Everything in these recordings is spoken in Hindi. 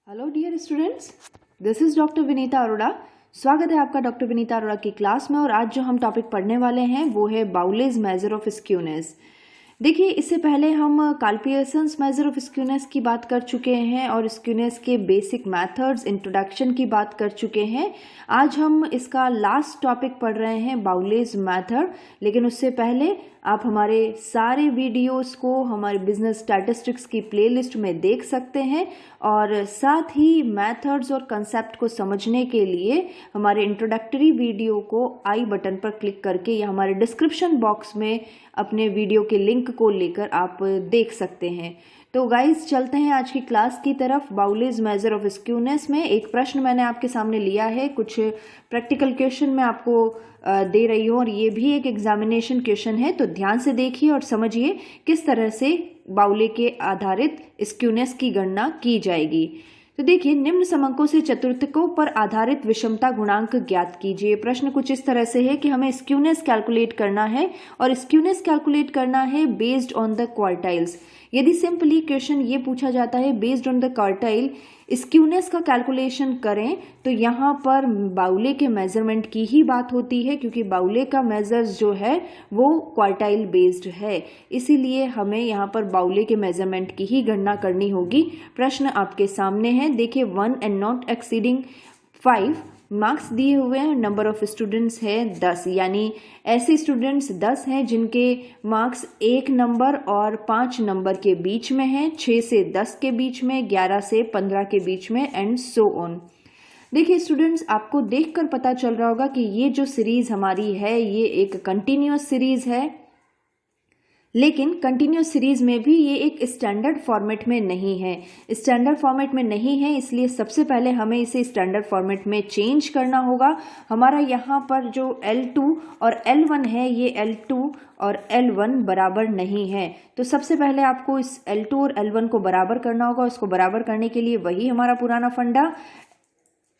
Hello dear students, this is doctor Vinita Arora. स्वागत है आपका डॉक्टर विनीता अरोड़ा की क्लास में। और आज जो हम टॉपिक पढ़ने वाले हैं वो है बाउलेज मेजर ऑफ स्क्यूनेस। देखिए, इससे पहले हम Karl Pearson's measure of skewness की बात कर चुके हैं और स्क्यूनेस के बेसिक मेथड्स, इंट्रोडक्शन की बात कर चुके हैं। आज हम इसका लास्ट टॉपिक पढ़ रहे हैं, बाउलेज मेथड। लेकिन उससे पहले आप हमारे सारे वीडियोस को हमारे बिजनेस स्टैटिस्टिक्स की प्लेलिस्ट में देख सकते हैं। और साथ ही मेथड्स और कंसेप्ट को समझने के लिए हमारे इंट्रोडक्टरी वीडियो को आई बटन पर क्लिक करके या हमारे डिस्क्रिप्शन बॉक्स में अपने वीडियो के लिंक को लेकर आप देख सकते हैं। तो गाइज, चलते हैं आज की क्लास की तरफ। बाउलेज मेजर ऑफ स्क्यूनेस में एक प्रश्न मैंने आपके सामने लिया है, कुछ प्रैक्टिकल क्वेश्चन मैं आपको दे रही हूँ और ये भी एक एग्जामिनेशन क्वेश्चन है। तो ध्यान से देखिए और समझिए किस तरह से बाउले के आधारित स्क्यूनेस की गणना की जाएगी। तो देखिए, निम्न समंकों से चतुर्थकों पर आधारित विषमता गुणांक ज्ञात कीजिए। प्रश्न कुछ इस तरह से है कि हमें स्क्यूनेस कैलकुलेट करना है और स्क्यूनेस कैलकुलेट करना है बेस्ड ऑन द क्वार्टाइल्स। यदि सिंपली क्वेश्चन ये पूछा जाता है based on the quartile skewness का कैलकुलेशन करें, तो यहाँ पर बाउले के मेजरमेंट की ही बात होती है, क्योंकि बाउले का मेजर्स जो है वो क्वार्टाइल बेस्ड है। इसीलिए हमें यहाँ पर बाउले के मेजरमेंट की ही गणना करनी होगी। प्रश्न आपके सामने है, देखिए 1 and not exceeding 5 मार्क्स दिए हुए हैं। नंबर ऑफ स्टूडेंट्स है 10, यानी ऐसे स्टूडेंट्स 10 हैं जिनके मार्क्स 1 नंबर और 5 नंबर के बीच में हैं, 6 से 10 के बीच में, 11 से 15 के बीच में, एंड सो ऑन। देखिए स्टूडेंट्स, आपको देखकर पता चल रहा होगा कि ये जो सीरीज हमारी है ये एक कंटिन्यूअस सीरीज है। लेकिन कंटिन्यूस सीरीज में भी ये एक स्टैंडर्ड फॉर्मेट में नहीं है। स्टैंडर्ड फॉर्मेट में नहीं है, इसलिए सबसे पहले हमें इसे स्टैंडर्ड फॉर्मेट में चेंज करना होगा। हमारा यहाँ पर जो L2 और L1 है, ये L2 और L1 बराबर नहीं है। तो सबसे पहले आपको इस L2 और L1 को बराबर करना होगा। उसको बराबर करने के लिए वही हमारा पुराना फंडा,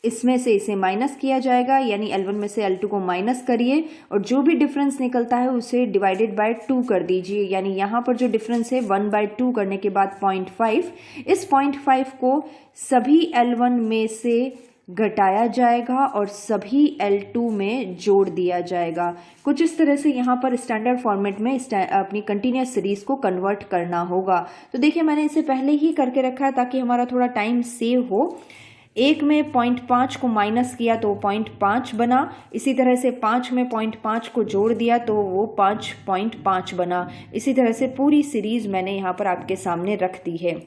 इसमें से इसे माइनस किया जाएगा, यानी L1 में से L2 को माइनस करिए और जो भी डिफरेंस निकलता है उसे डिवाइडेड बाय 2 कर दीजिए। यानी यहाँ पर जो डिफरेंस है 1/2 करने के बाद 0.5, इस 0.5 को सभी L1 में से घटाया जाएगा और सभी L2 में जोड़ दिया जाएगा। कुछ इस तरह से यहाँ पर स्टैंडर्ड फॉर्मेट में अपनी कंटिन्यूस सीरीज को कन्वर्ट करना होगा। तो देखिए, मैंने इसे पहले ही करके रखा है ताकि हमारा थोड़ा टाइम सेव हो। 1 में 0.5 को माइनस किया तो 0.5 बना। इसी तरह से 5 में 0.5 को जोड़ दिया तो वो 5.5 बना। इसी तरह से पूरी सीरीज मैंने यहाँ पर आपके सामने रख दी है।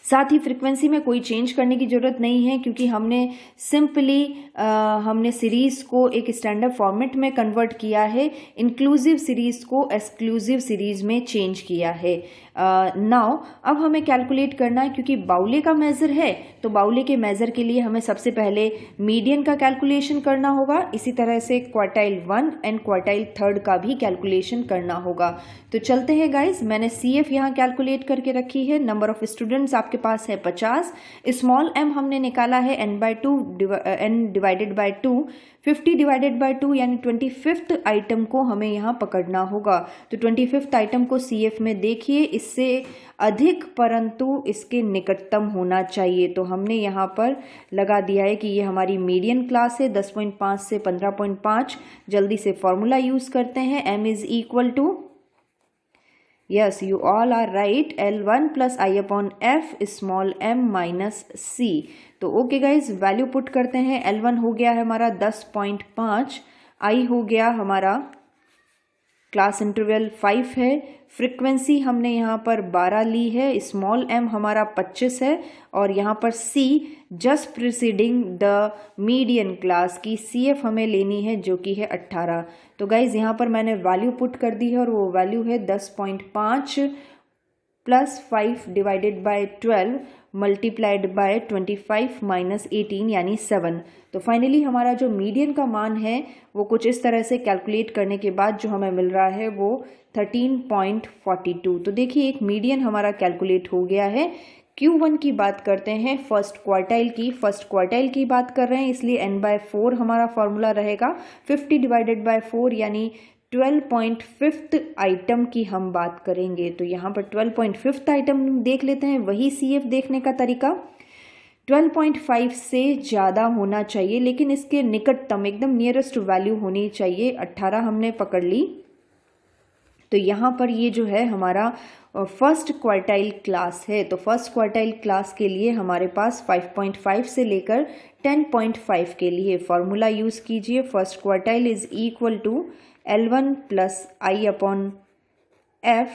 साथ ही फ्रीक्वेंसी में कोई चेंज करने की ज़रूरत नहीं है, क्योंकि हमने सिंपली हमने सीरीज़ को एक स्टैंडर्ड फॉर्मेट में कन्वर्ट किया है, इंक्लूसिव सीरीज़ को एक्सक्लूसिव सीरीज़ में चेंज किया है। नाउ अब हमें कैलकुलेट करना है, क्योंकि बाउले का मेज़र है तो बाउले के मेज़र के लिए हमें सबसे पहले मीडियन का कैलकुलेशन करना होगा। इसी तरह से क्वार्टाइल 1 एंड क्वार्टाइल 3 का भी कैलकुलेशन करना होगा। तो चलते हैं गाइज, मैंने CF यहाँ कैलकुलेट करके रखी है। नंबर ऑफ स्टूडेंट्स आपके पास है 50। स्मॉल m हमने निकाला है n divided by 2। 50 divided by 2 यानी 25th आइटम को हमें यहाँ पकड़ना होगा। तो 25th आइटम को CF में देखिए, इससे अधिक परंतु इसके निकटतम होना चाहिए। तो हमने यहाँ पर लगा दिया है कि ये हमारी मीडियन क्लास है, 10.5 से 15.5। जल्दी से फॉर्मूला यूज करते हैं। m is equal to, yes, you all are right, L1 plus I upon F small m minus C। तो ओके गाइज, वैल्यू पुट करते हैं। L1 हो गया है हमारा 10.5, I हो गया हमारा क्लास इंटरवल 5 है, फ्रीक्वेंसी हमने यहाँ पर 12 ली है, स्मॉल m हमारा 25 है और यहाँ पर C just preceding the median class की CF हमें लेनी है जो कि है 18। तो गाइज यहाँ पर मैंने वैल्यू पुट कर दी है और वो वैल्यू है 10.5 plus 5 divided by 12 multiplied by 25 minus 18 यानी 7। तो फाइनली हमारा जो मीडियन का मान है वो कुछ इस तरह से कैलकुलेट करने के बाद जो हमें मिल रहा है वो 13.42। तो देखिए, एक मीडियन हमारा कैलकुलेट हो गया है। Q1 की बात करते हैं, फर्स्ट क्वार्टाइल की बात कर रहे हैं, इसलिए n/4 हमारा फॉर्मूला रहेगा। 50 डिवाइडेड बाय 4 यानी 12.5th आइटम की हम बात करेंगे। तो यहाँ पर 12.5th आइटम देख लेते हैं, वही CF देखने का तरीका। 12.5 से ज़्यादा होना चाहिए, लेकिन इसके निकटतम एकदम नियरेस्ट वैल्यू होनी चाहिए। 18 हमने पकड़ ली, तो यहाँ पर ये जो है हमारा फर्स्ट क्वार्टाइल क्लास है। तो फर्स्ट क्वार्टाइल क्लास के लिए हमारे पास 5.5 से लेकर 10.5 के लिए फॉर्मूला यूज़ कीजिए। First quartile is equal to L1 plus I upon F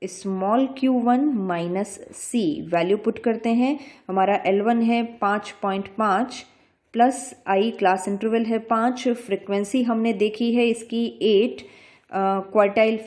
small q1 minus c। Value put करते हैं, हमारा L1 है 5.5 प्लस i क्लास इंटरवल है 5, फ्रिक्वेंसी हमने देखी है इसकी 8, क्वार्टाइल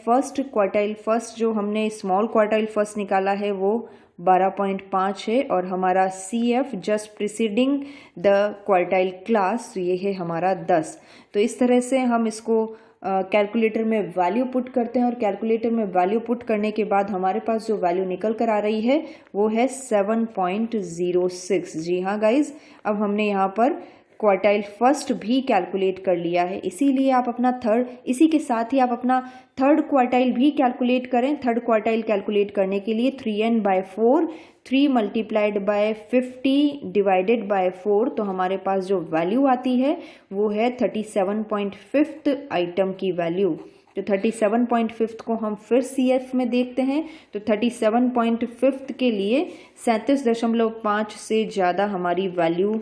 फर्स्ट जो हमने स्मॉल क्वार्टाइल फर्स्ट निकाला है वो 12.5 है, और हमारा CF just preceding the quartile class ये है हमारा 10। तो इस तरह से हम इसको कैलकुलेटर में वैल्यू पुट करते हैं, और कैलकुलेटर में वैल्यू पुट करने के बाद हमारे पास जो वैल्यू निकल कर आ रही है वो है 7.06। जी हाँ गाइज, अब हमने यहाँ पर क्वार्टाइल फर्स्ट भी कैलकुलेट कर लिया है, इसीलिए आप अपना इसी के साथ ही आप अपना थर्ड क्वार्टाइल भी कैलकुलेट करें। थर्ड क्वार्टाइल कैलकुलेट करने के लिए 3n/4, 3 multiplied by 50 divided by 4, तो हमारे पास जो वैल्यू आती है वो है 37.5 आइटम की वैल्यू। तो 37.5 को हम फिर CF में देखते हैं, तो 37.5 के लिए 37.5 से ज़्यादा हमारी वैल्यू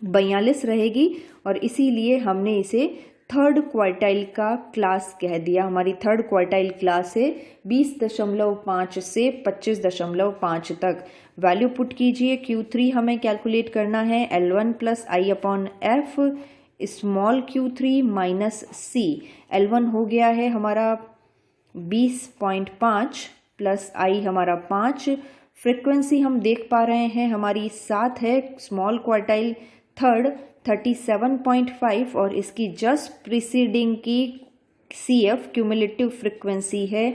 42 रहेगी, और इसीलिए हमने इसे थर्ड क्वार्टाइल का क्लास कह दिया। हमारी थर्ड क्वार्टाइल क्लास है 20.5 से 25.5 तक। वैल्यू पुट कीजिए, Q3 हमें कैलकुलेट करना है L1 plus I upon F small q3 minus c। L1 हो गया है हमारा 20.5 प्लस i हमारा 5, फ्रिक्वेंसी हम देख पा रहे हैं हमारी 7 है, स्मॉल क्वार्टाइल थर्ड 37.5, और इसकी जस्ट प्रीसीडिंग की CF क्यूमुलेटिव फ्रिक्वेंसी है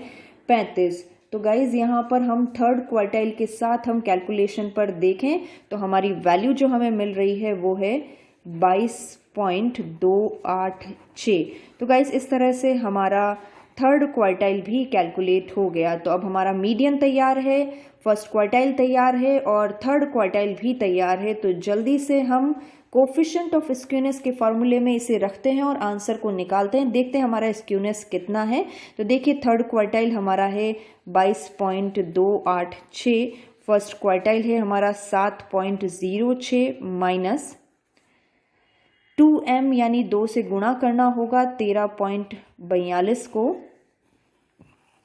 35। तो गाइज यहाँ पर हम थर्ड क्वार्टाइल के साथ हम कैलकुलेशन पर देखें तो हमारी वैल्यू जो हमें मिल रही है वो है 22.286। तो गाइज इस तरह से हमारा थर्ड क्वार्टाइल भी कैलकुलेट हो गया। तो अब हमारा मीडियन तैयार है, फर्स्ट क्वार्टाइल तैयार है और थर्ड क्वार्टाइल भी तैयार है। तो जल्दी से हम कोफिशिएंट ऑफ स्क्यूनेस के फॉर्मूले में इसे रखते हैं और आंसर को निकालते हैं। देखते हैं हमारा स्क्यूनेस कितना है। तो देखिए थर्ड क्वार्टाइल हमारा है 22.286, फर्स्ट क्वार्टाइल है हमारा 7.06 माइनस 2m यानी 2 से गुणा करना होगा 13.42 को।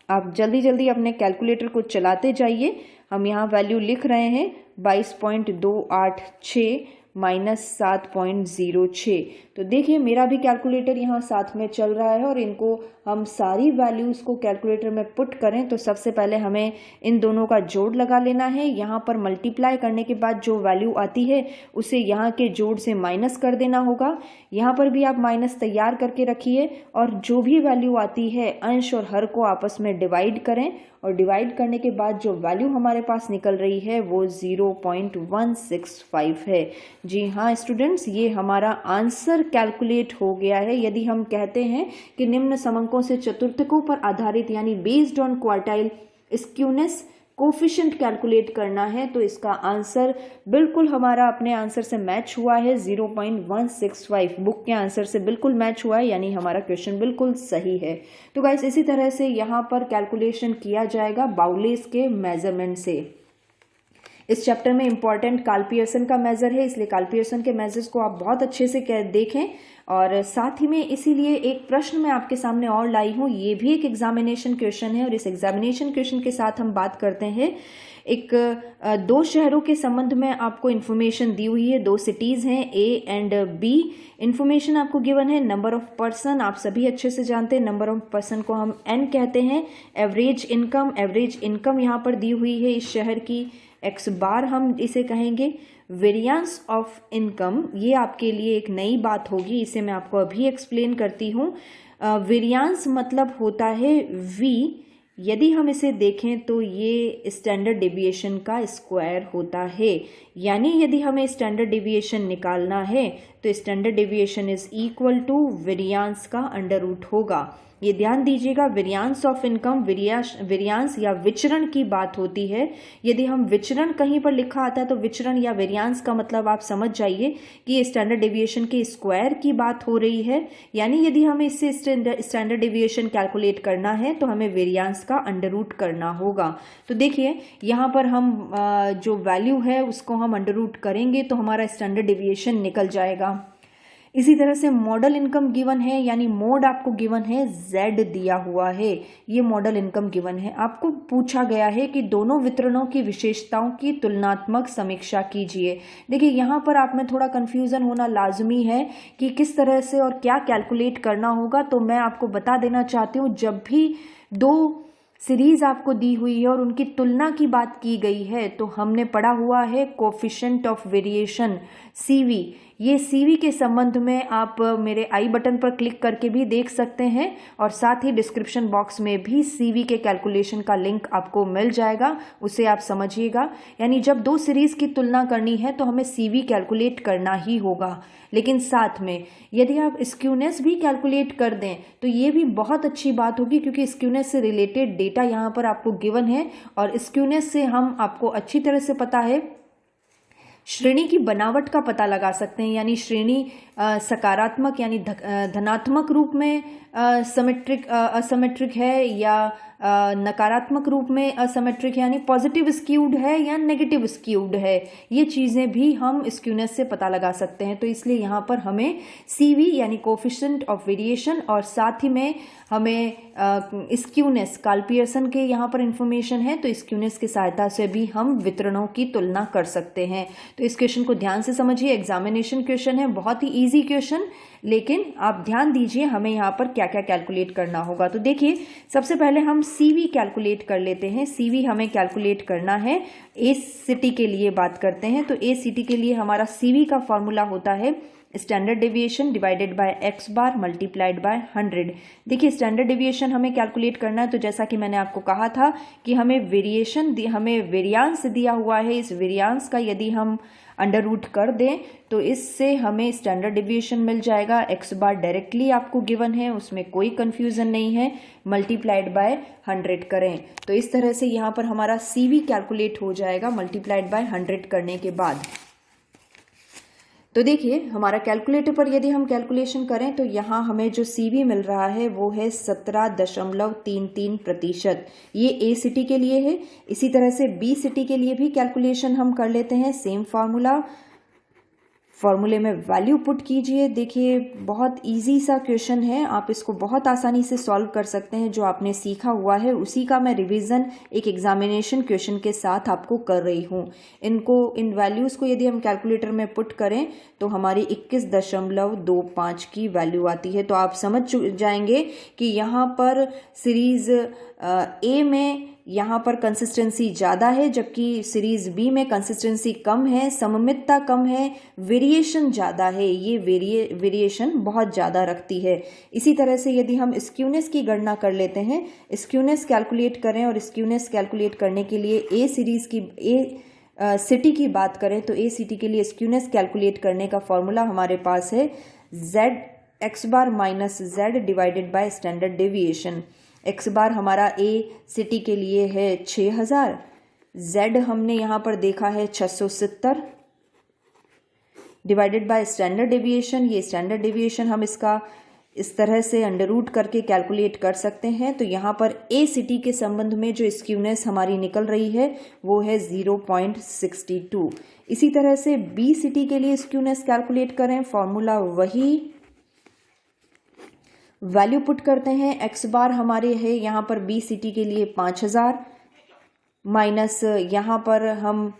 आप जल्दी जल्दी अपने कैलकुलेटर को चलाते जाइए। हम यहाँ वैल्यू लिख रहे हैं 22.286 माइनस 7.06। तो देखिए मेरा भी कैलकुलेटर यहाँ साथ में चल रहा है और इनको हम सारी वैल्यूज़ को कैलकुलेटर में पुट करें तो सबसे पहले हमें इन दोनों का जोड़ लगा लेना है। यहाँ पर मल्टीप्लाई करने के बाद जो वैल्यू आती है उसे यहाँ के जोड़ से माइनस कर देना होगा। यहाँ पर भी आप माइनस तैयार करके रखिए और जो भी वैल्यू आती है अंश और हर को आपस में डिवाइड करें और डिवाइड करने के बाद जो वैल्यू हमारे पास निकल रही है वो 0.165 है। जी हाँ स्टूडेंट्स, ये हमारा आंसर कैलकुलेट हो गया है। यदि हम कहते हैं कि निम्न समंकों से चतुर्थकों पर आधारित यानी based on quartile skewness coefficient calculate करना है तो इसका आंसर बिल्कुल हमारा अपने आंसर से मैच हुआ है 0.165। बुक के आंसर से बिल्कुल मैच हुआ है, यानी हमारा क्वेश्चन बिल्कुल सही है। तो गाइस इसी तरह से यहाँ पर कैलकुलेशन किया जाएगा बाउलेस के मेजरमेंट से। इस चैप्टर में इंपॉर्टेंट कार्ल पियर्सन का मेजर है, इसलिए कार्ल पियर्सन के मेजर्स को आप बहुत अच्छे से देखें। और साथ ही में इसीलिए एक प्रश्न मैं आपके सामने और लाई हूँ, ये भी एक एग्जामिनेशन क्वेश्चन है और इस एग्जामिनेशन क्वेश्चन के साथ हम बात करते हैं एक दो शहरों के संबंध में आपको इन्फॉर्मेशन दी हुई है। दो सिटीज़ हैं A एंड B। इन्फॉर्मेशन आपको गिवन है नंबर ऑफ पर्सन, आप सभी अच्छे से जानते हैं नंबर ऑफ पर्सन को हम N कहते हैं। एवरेज इनकम यहाँ पर दी हुई है इस शहर की, x बार हम इसे कहेंगे। वेरिएंस ऑफ इनकम, ये आपके लिए एक नई बात होगी, इसे मैं आपको अभी एक्सप्लेन करती हूँ। वेरिएंस मतलब होता है v, यदि हम इसे देखें तो ये स्टैंडर्ड डेविएशन का स्क्वायर होता है। यानी यदि हमें स्टैंडर्ड डेविएशन निकालना है तो standard deviation is equal to variance का अंडर रूट होगा। ये ध्यान दीजिएगा, वेरियांस ऑफ इनकम वेरियांस या विचरण की बात होती है। यदि हम विचरण कहीं पर लिखा आता है तो विचरण या वेरियांस का मतलब आप समझ जाइए कि ये स्टैंडर्ड डेविएशन के स्क्वायर की बात हो रही है। यानी यदि हमें इससे स्टैंडर्ड डेविएशन कैलकुलेट करना है तो हमें वेरियांस का अंडर रूट करना होगा। तो देखिए यहाँ पर हम जो वैल्यू है उसको हम अंडर रूट करेंगे तो हमारा स्टैंडर्ड डेविएशन निकल जाएगा। इसी तरह से मॉडल इनकम गिवन है, यानी मोड आपको गिवन है, Z दिया हुआ है, ये मॉडल इनकम गिवन है। आपको पूछा गया है कि दोनों वितरणों की विशेषताओं की तुलनात्मक समीक्षा कीजिए। देखिए यहाँ पर आप में थोड़ा कन्फ्यूज़न होना लाजमी है कि किस तरह से और क्या कैलकुलेट करना होगा। तो मैं आपको बता देना चाहती हूँ, जब भी दो सीरीज आपको दी हुई है और उनकी तुलना की बात की गई है तो हमने पढ़ा हुआ है कोफिशिएंट ऑफ वेरिएशन CV। ये CV के संबंध में आप मेरे आई बटन पर क्लिक करके भी देख सकते हैं और साथ ही डिस्क्रिप्शन बॉक्स में भी CV के कैलकुलेशन का लिंक आपको मिल जाएगा, उसे आप समझिएगा। यानी जब दो सीरीज की तुलना करनी है तो हमें CV कैलकुलेट करना ही होगा, लेकिन साथ में यदि आप स्क्यूनेस भी कैलकुलेट कर दें तो ये भी बहुत अच्छी बात होगी, क्योंकि स्क्यूनेस से रिलेटेड डेटा यहाँ पर आपको गिवन है और स्क्यूनेस से हम आपको अच्छी तरह से पता है श्रेणी की बनावट का पता लगा सकते हैं। यानी श्रेणी सकारात्मक यानी धनात्मक रूप में असिमेट्रिक है या नकारात्मक रूप में असिमेट्रिक यानी पॉजिटिव स्क्यूड है या नेगेटिव स्क्यूड है। ये चीज़ें भी हम स्क्यूनेस से पता लगा सकते हैं। तो इसलिए यहाँ पर हमें CV यानी कोफिशिएंट ऑफ वेरिएशन और साथ ही में हमें स्क्यूनेस कार्ल पियर्सन के यहाँ पर इंफॉर्मेशन है, तो स्क्यूनेस की सहायता से भी हम वितरणों की तुलना कर सकते हैं। तो इस क्वेश्चन को ध्यान से समझिए, एग्जामिनेशन क्वेश्चन है, बहुत ही इजी क्वेश्चन, लेकिन आप ध्यान दीजिए हमें यहाँ पर क्या क्या कैलकुलेट करना होगा। तो देखिए सबसे पहले हम CV कैलकुलेट कर लेते हैं। CV हमें कैलकुलेट करना है, A सिटी के लिए बात करते हैं। तो A सिटी के लिए हमारा CV का फॉर्मूला होता है standard deviation divided by x bar multiplied by 100। देखिए स्टैंडर्ड डेविएशन हमें कैलकुलेट करना है, तो जैसा कि मैंने आपको कहा था कि हमें वेरियांस दिया हुआ है। इस वेरियांस का यदि हम अंडर रूट कर दें तो इससे हमें स्टैंडर्ड डेविएशन मिल जाएगा। x बार डायरेक्टली आपको गिवन है, उसमें कोई कंफ्यूजन नहीं है, मल्टीप्लाइड बाय 100 करें तो इस तरह से यहाँ पर हमारा CV कैलकुलेट हो जाएगा मल्टीप्लाइड बाय 100 करने के बाद। तो देखिए हमारा कैलकुलेटर पर यदि हम कैलकुलेशन करें तो यहाँ हमें जो CV मिल रहा है वो है 17.33%। ये A सिटी के लिए है। इसी तरह से B सिटी के लिए भी कैलकुलेशन हम कर लेते हैं, सेम फॉर्मूले में वैल्यू पुट कीजिए। देखिए बहुत इजी सा क्वेश्चन है, आप इसको बहुत आसानी से सॉल्व कर सकते हैं। जो आपने सीखा हुआ है उसी का मैं रिवीजन एक एग्जामिनेशन क्वेश्चन के साथ आपको कर रही हूँ। इन वैल्यूज़ को यदि हम कैलकुलेटर में पुट करें तो हमारी 21.25 की वैल्यू आती है। तो आप समझ जाएंगे कि यहाँ पर सीरीज़ A में यहाँ पर कंसिस्टेंसी ज़्यादा है, जबकि सीरीज़ B में कंसिस्टेंसी कम है, सममितता कम है, वेरिएशन ज़्यादा है। ये वेरिएशन बहुत ज़्यादा रखती है। इसी तरह से यदि हम स्क्यूनेस की गणना कर लेते हैं, स्क्यूनेस कैलकुलेट करें और स्क्यूनेस कैलकुलेट करने के लिए A सिटी की बात करें तो A सिटी के लिए स्क्यूनेस कैलकुलेट करने का फॉर्मूला हमारे पास है x bar minus Z divided by standard deviation. x बार हमारा A सिटी के लिए है 6000, Z हमने यहाँ पर देखा है 670 डिवाइडेड बाय स्टैंडर्ड डेविएशन। ये स्टैंडर्ड डेविएशन हम इसका इस तरह से अंडर रूट करके कैलकुलेट कर सकते हैं। तो यहाँ पर A सिटी के संबंध में जो स्क्यूनेस हमारी निकल रही है वो है 0.62। इसी तरह से B सिटी के लिए स्क्यूनेस कैलकुलेट करें, फॉर्मूला वही, वैल्यू पुट करते हैं। x बार हमारे है यहाँ पर B सिटी के लिए 5000 माइनस यहाँ पर हम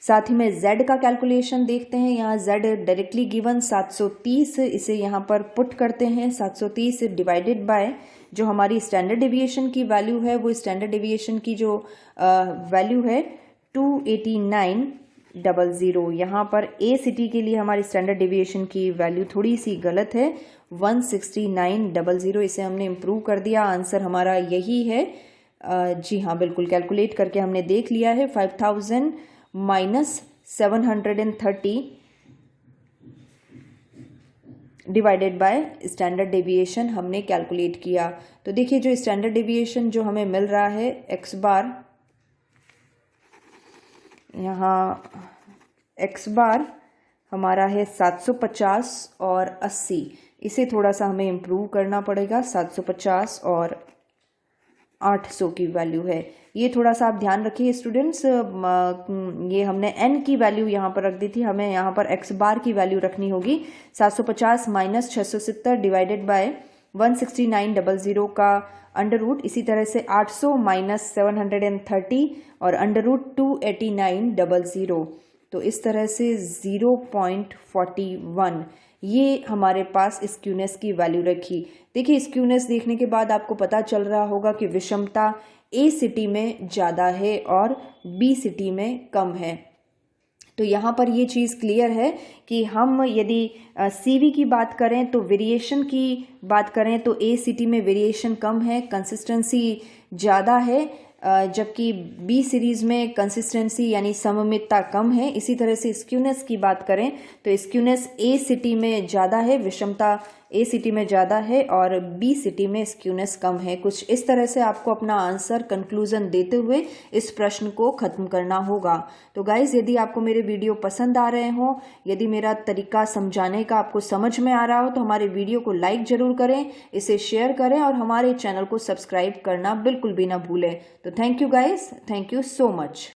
साथ ही में Z का कैलकुलेशन देखते हैं। यहाँ Z डायरेक्टली गिवन 730, इसे यहाँ पर पुट करते हैं। 730 डिवाइडेड बाय जो हमारी स्टैंडर्ड डेविएशन की वैल्यू है, वो स्टैंडर्ड डेविएशन की जो वैल्यू है 289.00। यहाँ पर A सिटी के लिए हमारी स्टैंडर्ड डेविएशन की वैल्यू थोड़ी सी गलत है, 169.00। इसे हमने इम्प्रूव कर दिया, आंसर हमारा यही है। जी हाँ बिल्कुल, कैलकुलेट करके हमने देख लिया है। 5000 minus 730 divided by standard deviation हमने कैलकुलेट किया। तो देखिए जो स्टैंडर्ड डेविएशन जो हमें मिल रहा है एक्स बार, यहाँ एक्स बार हमारा है 750 और 80, इसे थोड़ा सा हमें इम्प्रूव करना पड़ेगा। 750 और 800 की वैल्यू है, ये थोड़ा सा आप ध्यान रखिए स्टूडेंट्स। ये हमने n की वैल्यू यहाँ पर रख दी थी, हमें यहाँ पर x बार की वैल्यू रखनी होगी। 750 माइनस 670 डिवाइडेड बाय 16900 का अंडर रूट, इसी तरह से 800 माइनस 730 और अंडर रूट 28900, तो इस तरह से 0.41 ये हमारे पास स्क्यूनेस की वैल्यू रखी। देखिए स्क्यूनेस देखने के बाद आपको पता चल रहा होगा कि विषमता ए सिटी में ज़्यादा है और बी सिटी में कम है। तो यहाँ पर ये चीज़ क्लियर है कि हम यदि सीवी की बात करें तो वेरिएशन की बात करें तो ए सिटी में वेरिएशन कम है, कंसिस्टेंसी ज़्यादा है, जबकि बी सीरीज़ में कंसिस्टेंसी यानी सममितता कम है। इसी तरह से स्क्यूनेस की बात करें तो स्क्यूनेस ए सिटी में ज़्यादा है, विषमता ए सिटी में ज़्यादा है और बी सिटी में स्क्यूनेस कम है। कुछ इस तरह से आपको अपना आंसर कंक्लूजन देते हुए इस प्रश्न को ख़त्म करना होगा। तो गाइज़ यदि आपको मेरे वीडियो पसंद आ रहे हों, यदि मेरा तरीका समझाने का आपको समझ में आ रहा हो तो हमारे वीडियो को लाइक ज़रूर करें, इसे शेयर करें और हमारे चैनल को सब्सक्राइब करना बिल्कुल भी ना भूलें। तो thank you guys, thank you so much.